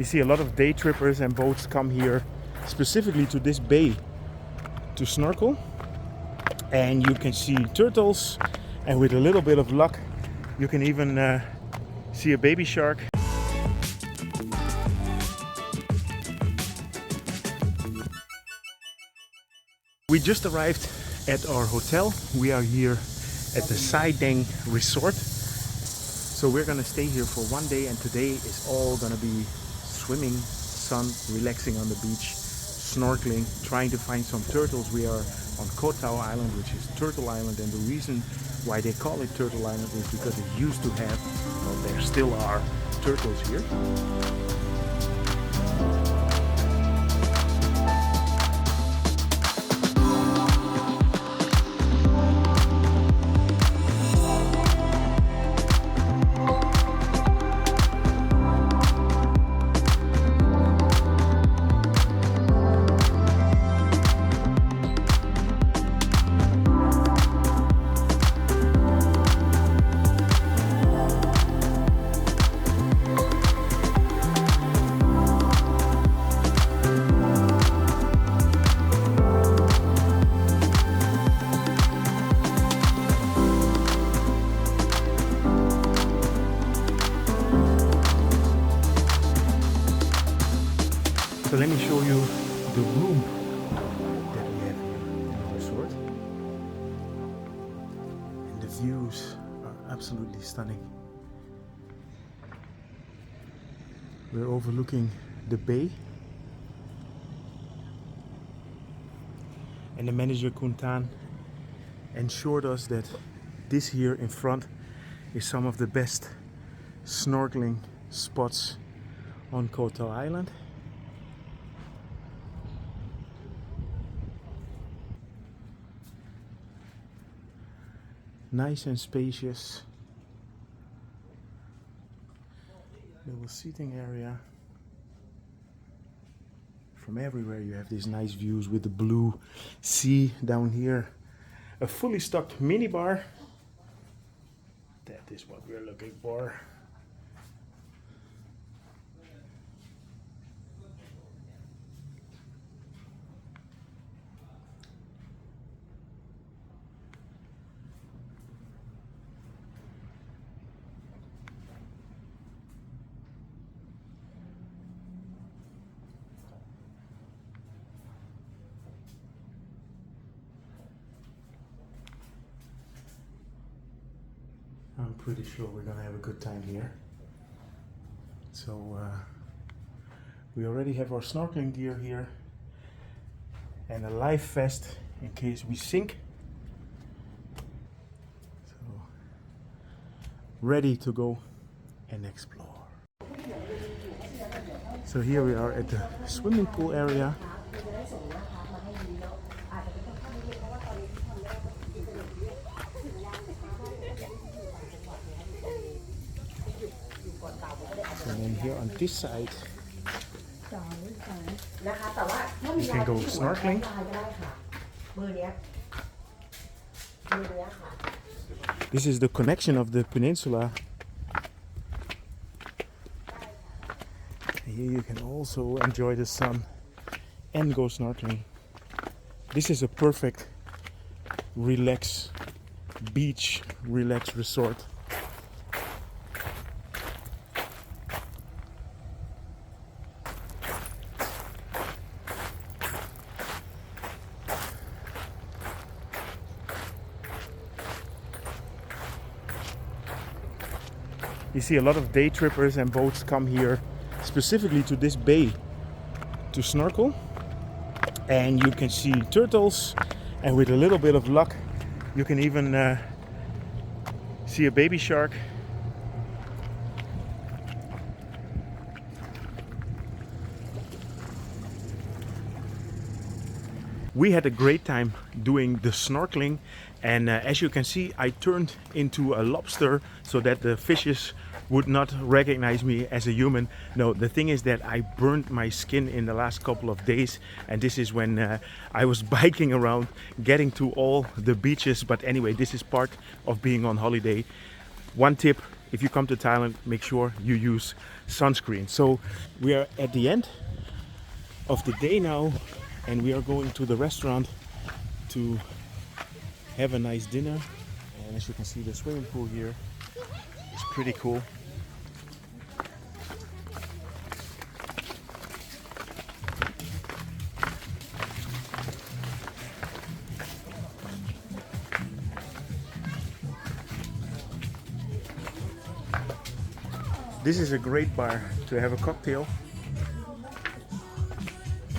You see a lot of day trippers and boats come here specifically to this bay to snorkel, and you can see turtles, and with a little bit of luck you can even see a baby shark. We just arrived at our hotel. We are here at the Sai Daeng Resort. So we're gonna stay here for one day, and today is all gonna be swimming, sun, relaxing on the beach, snorkeling, trying to find some turtles. We are on Koh Tao Island, which is Turtle Island, and the reason why they call it Turtle Island is because it used to have, well, there still are turtles here. So let me show you the room that we have here in the resort. And the views are absolutely stunning. We're overlooking the bay. And the manager Kuntan assured us that this here in front is some of the best snorkeling spots on Koh Tao Island. Nice and spacious. Little seating area. From everywhere you have these nice views with the blue sea down here. A fully stocked minibar. That is what we're looking for. I'm pretty sure we're gonna have a good time here. So we already have our snorkeling gear here and a life vest in case we sink. So ready to go and explore. So here we are at the swimming pool area. And then here on this side, you can go snorkeling. This is the connection of the peninsula. Here you can also enjoy the sun and go snorkeling. This is a perfect beach relax resort. You see a lot of day trippers and boats come here specifically to this bay to snorkel, and you can see turtles, and with a little bit of luck you can even see a baby shark. We had a great time doing the snorkeling, and as you can see, I turned into a lobster so that the fishes would not recognize me as a human. No, the thing is that I burned my skin in the last couple of days, and this is when I was biking around getting to all the beaches. But anyway, this is part of being on holiday. One tip: if you come to Thailand, make sure you use sunscreen. So we are at the end of the day now, and we are going to the restaurant to have a nice dinner. And as you can see, the swimming pool here is pretty cool. This is a great bar to have a cocktail.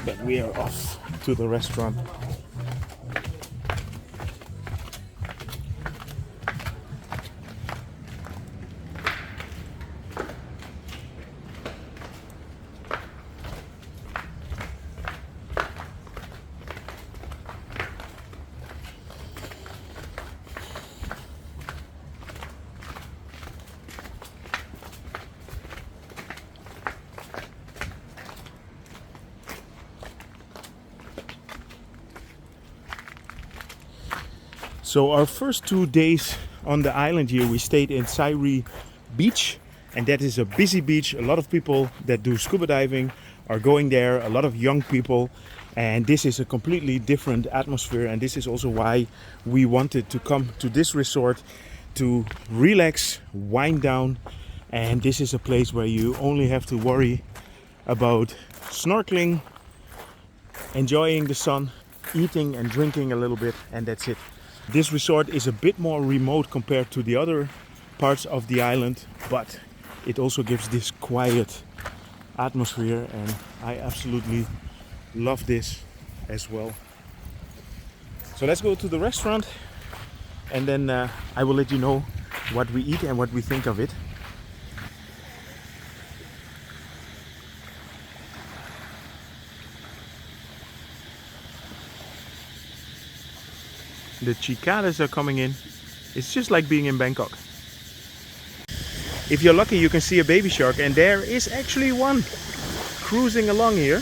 But we are off to the restaurant. So our first 2 days on the island here, we stayed in Sai Beach, and that is a busy beach. A lot of people that do scuba diving are going there, a lot of young people, and this is a completely different atmosphere. And this is also why we wanted to come to this resort to relax, wind down. And this is a place where you only have to worry about snorkeling, enjoying the sun, eating and drinking a little bit, and that's it. This resort is a bit more remote compared to the other parts of the island, but it also gives this quiet atmosphere, and I absolutely love this as well. So let's go to the restaurant, and then I will let you know what we eat and what we think of it. The cicadas are coming in. It's just like being in Bangkok. If you're lucky, you can see a baby shark, and there is actually one cruising along here.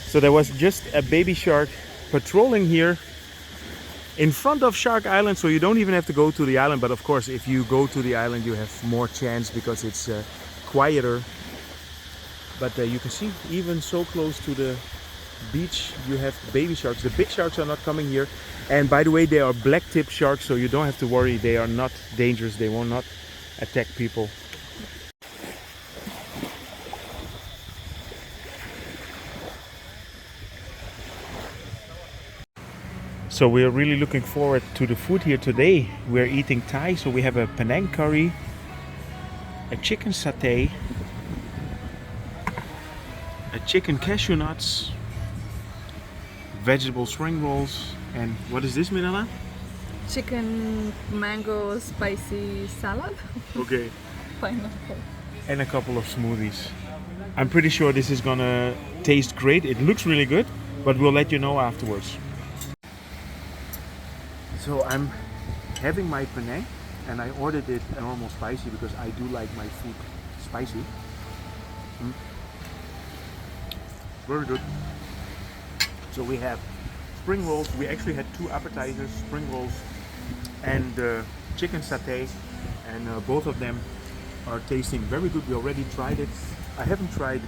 So there was just a baby shark patrolling here in front of Shark Island, so you don't even have to go to the island. But of course, if you go to the island, you have more chance because it's quieter. But you can see, even so close to the beach, you have baby sharks. The big sharks are not coming here, and by the way, they are black tip sharks, so you don't have to worry. They are not dangerous. They will not attack people. So we are really looking forward to the food here today. We are eating Thai, so we have a Penang curry, a chicken satay, a chicken cashew nuts, vegetable spring rolls, and what is this, Minala? Chicken mango spicy salad. Okay. Pineapple. And a couple of smoothies. I'm pretty sure this is gonna taste great. It looks really good, but we'll let you know afterwards. So I'm having my Penang, and I ordered it normal spicy because I do like my food spicy. Very good. So we have spring rolls. We actually had 2 appetizers, spring rolls and chicken satay, and both of them are tasting very good. We already tried it. I haven't tried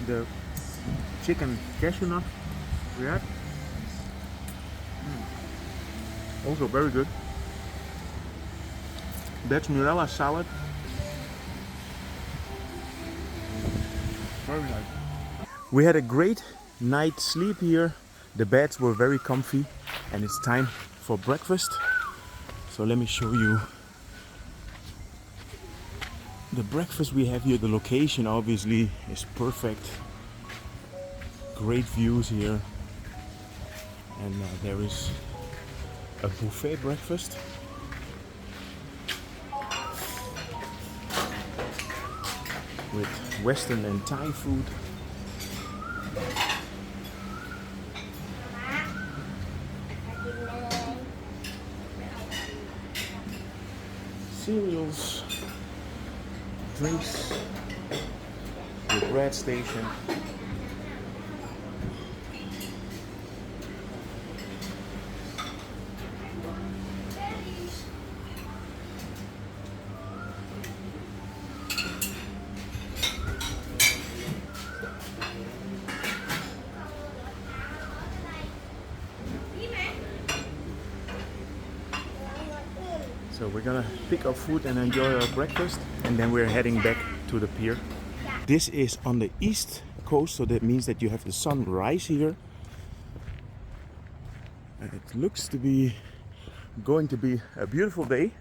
the chicken cashew nut yet. Also very good. That's Mirella salad. Very nice. We had a great night's sleep here. The beds were very comfy, and it's time for breakfast. So let me show you the breakfast we have here. The location obviously is perfect. Great views here, and there is a buffet breakfast. With Western and Thai food. Cereals, drinks, the bread station. So we're gonna pick up food and enjoy our breakfast, and then we're heading back to the pier. This is on the east coast, so that means that you have the sunrise here. And it looks to be going to be a beautiful day.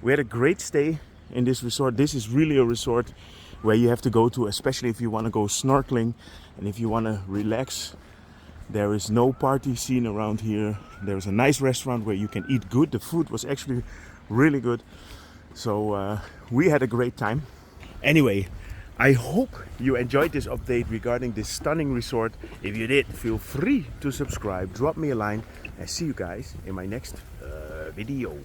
We had a great stay in this resort. This is really a resort where you have to go to, especially if you want to go snorkeling and if you want to relax. There is no party scene around here. There's a nice restaurant where you can eat good. The food was actually really good. So we had a great time. Anyway, I hope you enjoyed this update regarding this stunning resort. If you did, feel free to subscribe, drop me a line, and see you guys in my next video.